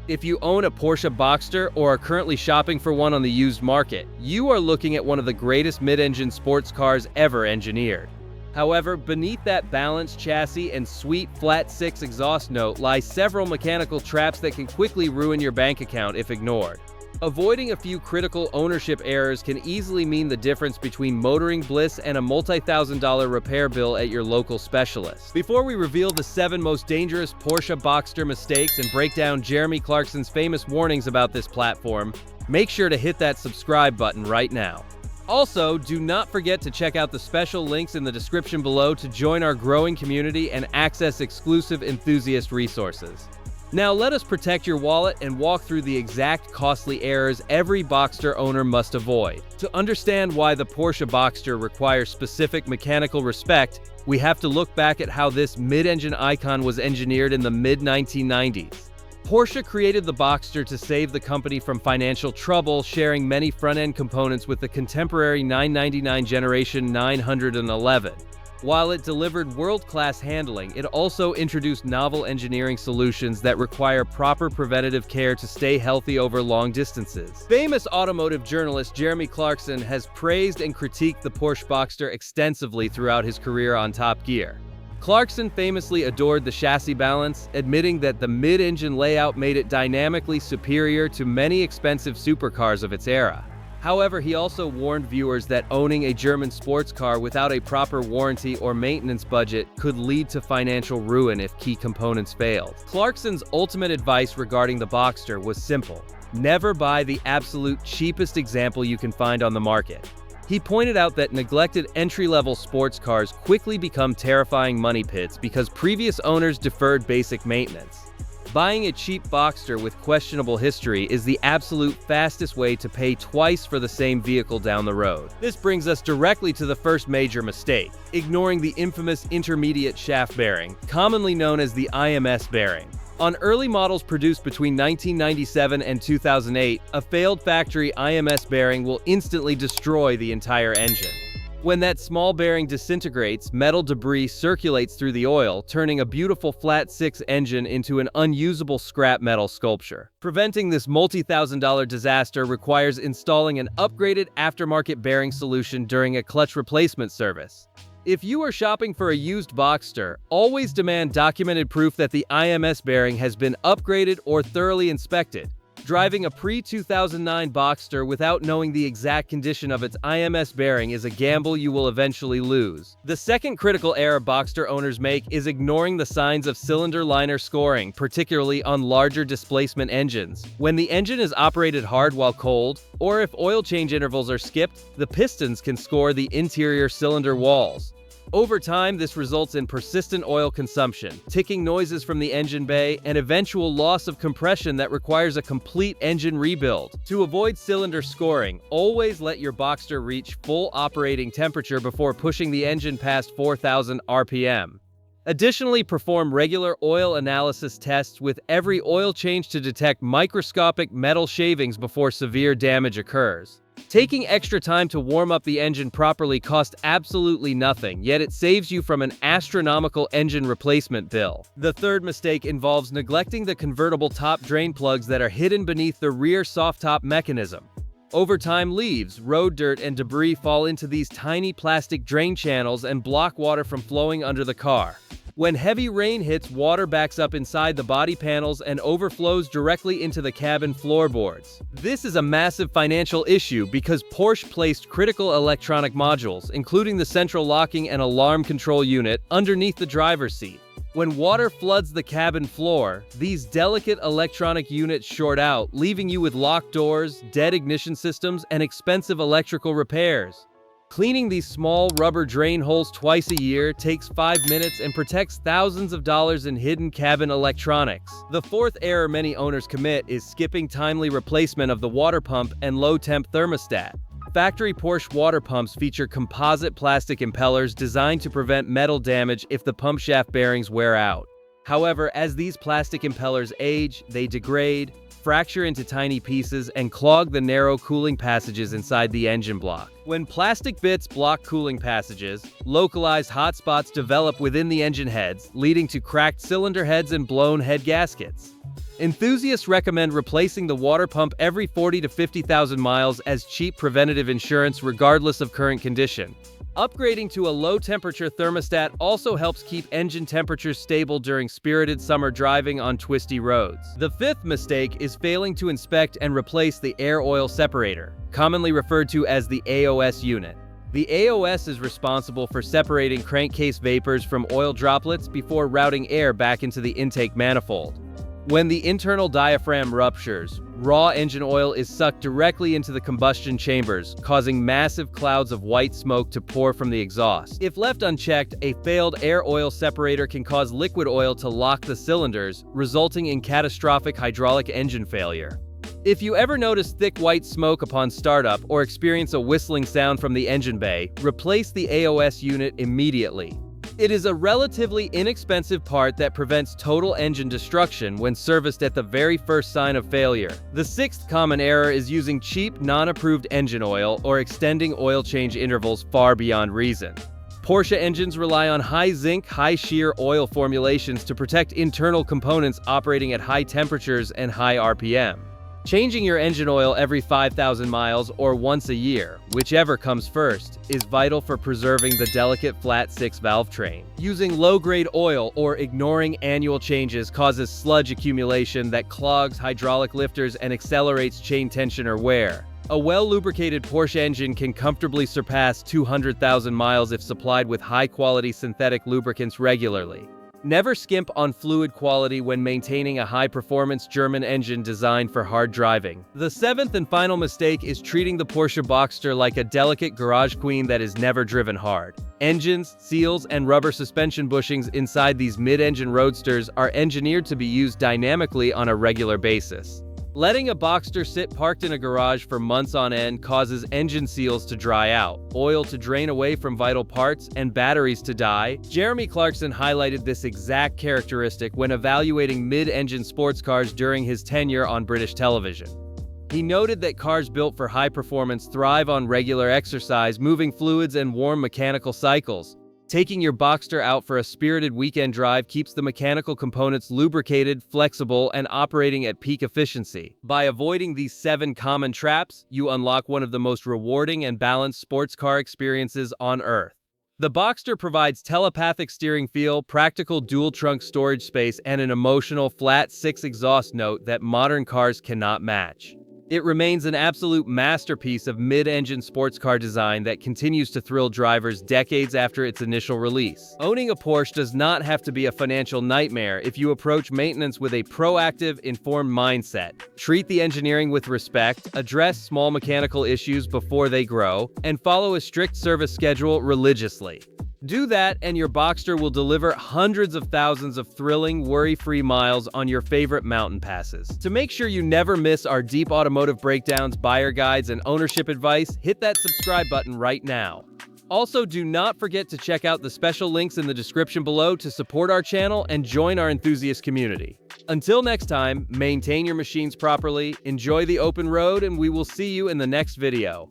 If you own a Porsche Boxster or are currently shopping for one on the used market, you are looking at one of the greatest mid-engine sports cars ever engineered. However, beneath that balanced chassis and sweet flat-six exhaust note lie several mechanical traps that can quickly ruin your bank account if ignored. Avoiding a few critical ownership errors can easily mean the difference between motoring bliss and a multi-thousand-dollar repair bill at your local specialist. Before we reveal the 7 most dangerous Porsche Boxster mistakes and break down Jeremy Clarkson's famous warnings about this platform, make sure to hit that subscribe button right now. Also, do not forget to check out the special links in the description below to join our growing community and access exclusive enthusiast resources. Now let us protect your wallet and walk through the exact costly errors every Boxster owner must avoid. To understand why the Porsche Boxster requires specific mechanical respect, we have to look back at how this mid-engine icon was engineered in the mid-1990s. Porsche created the Boxster to save the company from financial trouble, sharing many front-end components with the contemporary 999 Generation 911. While it delivered world-class handling, it also introduced novel engineering solutions that require proper preventative care to stay healthy over long distances. Famous automotive journalist Jeremy Clarkson has praised and critiqued the Porsche Boxster extensively throughout his career on Top Gear. Clarkson famously adored the chassis balance, admitting that the mid-engine layout made it dynamically superior to many expensive supercars of its era. However, he also warned viewers that owning a German sports car without a proper warranty or maintenance budget could lead to financial ruin if key components failed. Clarkson's ultimate advice regarding the Boxster was simple: never buy the absolute cheapest example you can find on the market. He pointed out that neglected entry-level sports cars quickly become terrifying money pits because previous owners deferred basic maintenance. Buying a cheap Boxster with questionable history is the absolute fastest way to pay twice for the same vehicle down the road. This brings us directly to the first major mistake: ignoring the infamous intermediate shaft bearing, commonly known as the IMS bearing. On early models produced between 1997 and 2008, a failed factory IMS bearing will instantly destroy the entire engine. When that small bearing disintegrates, metal debris circulates through the oil, turning a beautiful flat-six engine into an unusable scrap metal sculpture. Preventing this multi-thousand-dollar disaster requires installing an upgraded aftermarket bearing solution during a clutch replacement service. If you are shopping for a used Boxster, always demand documented proof that the IMS bearing has been upgraded or thoroughly inspected. Driving a pre-2009 Boxster without knowing the exact condition of its IMS bearing is a gamble you will eventually lose. The second critical error Boxster owners make is ignoring the signs of cylinder liner scoring, particularly on larger displacement engines. When the engine is operated hard while cold, or if oil change intervals are skipped, the pistons can score the interior cylinder walls. Over time, this results in persistent oil consumption, ticking noises from the engine bay, and eventual loss of compression that requires a complete engine rebuild. To avoid cylinder scoring, always let your Boxster reach full operating temperature before pushing the engine past 4,000 RPM. Additionally, perform regular oil analysis tests with every oil change to detect microscopic metal shavings before severe damage occurs. Taking extra time to warm up the engine properly costs absolutely nothing, yet it saves you from an astronomical engine replacement bill. The third mistake involves neglecting the convertible top drain plugs that are hidden beneath the rear soft top mechanism. Over time, leaves, road dirt, and debris fall into these tiny plastic drain channels and block water from flowing under the car. When heavy rain hits, water backs up inside the body panels and overflows directly into the cabin floorboards. This is a massive financial issue because Porsche placed critical electronic modules, including the central locking and alarm control unit, underneath the driver's seat. When water floods the cabin floor, these delicate electronic units short out, leaving you with locked doors, dead ignition systems, and expensive electrical repairs. Cleaning these small rubber drain holes twice a year takes 5 minutes and protects thousands of dollars in hidden cabin electronics. The fourth error many owners commit is skipping timely replacement of the water pump and low-temp thermostat. Factory Porsche water pumps feature composite plastic impellers designed to prevent metal damage if the pump shaft bearings wear out. However, as these plastic impellers age, they degrade, fracture into tiny pieces, and clog the narrow cooling passages inside the engine block. When plastic bits block cooling passages, localized hotspots develop within the engine heads, leading to cracked cylinder heads and blown head gaskets. Enthusiasts recommend replacing the water pump every 40 to 50,000 miles as cheap preventative insurance regardless of current condition. Upgrading to a low-temperature thermostat also helps keep engine temperatures stable during spirited summer driving on twisty roads. The fifth mistake is failing to inspect and replace the air oil separator, commonly referred to as the AOS unit. The AOS is responsible for separating crankcase vapors from oil droplets before routing air back into the intake manifold. When the internal diaphragm ruptures, raw engine oil is sucked directly into the combustion chambers, causing massive clouds of white smoke to pour from the exhaust. If left unchecked, a failed air oil separator can cause liquid oil to lock the cylinders, resulting in catastrophic hydraulic engine failure. If you ever notice thick white smoke upon startup or experience a whistling sound from the engine bay, replace the AOS unit immediately. It is a relatively inexpensive part that prevents total engine destruction when serviced at the very first sign of failure. The sixth common error is using cheap, non-approved engine oil or extending oil change intervals far beyond reason. Porsche engines rely on high-zinc, high-shear oil formulations to protect internal components operating at high temperatures and high RPM. Changing your engine oil every 5,000 miles or once a year, whichever comes first, is vital for preserving the delicate flat six valve train. Using low-grade oil or ignoring annual changes causes sludge accumulation that clogs hydraulic lifters and accelerates chain tension or wear. A well-lubricated Porsche engine can comfortably surpass 200,000 miles if supplied with high-quality synthetic lubricants regularly. Never skimp on fluid quality when maintaining a high-performance German engine designed for hard driving. The seventh and final mistake is treating the Porsche Boxster like a delicate garage queen that is never driven hard. Engines, seals, and rubber suspension bushings inside these mid-engine roadsters are engineered to be used dynamically on a regular basis. Letting a Boxster sit parked in a garage for months on end causes engine seals to dry out, oil to drain away from vital parts, and batteries to die. Jeremy Clarkson highlighted this exact characteristic when evaluating mid-engine sports cars during his tenure on British television. He noted that cars built for high performance thrive on regular exercise, moving fluids, and warm mechanical cycles. Taking your Boxster out for a spirited weekend drive keeps the mechanical components lubricated, flexible, and operating at peak efficiency. By avoiding these 7 common traps, you unlock one of the most rewarding and balanced sports car experiences on Earth. The Boxster provides telepathic steering feel, practical dual-trunk storage space, and an emotional flat-six exhaust note that modern cars cannot match. It remains an absolute masterpiece of mid-engine sports car design that continues to thrill drivers decades after its initial release. Owning a Porsche does not have to be a financial nightmare if you approach maintenance with a proactive, informed mindset. Treat the engineering with respect, address small mechanical issues before they grow, and follow a strict service schedule religiously. Do that, and your Boxster will deliver hundreds of thousands of thrilling, worry-free miles on your favorite mountain passes. To make sure you never miss our deep automotive breakdowns, buyer guides, and ownership advice, hit that subscribe button right now. Also, do not forget to check out the special links in the description below to support our channel and join our enthusiast community. Until next time, maintain your machines properly, enjoy the open road, and we will see you in the next video.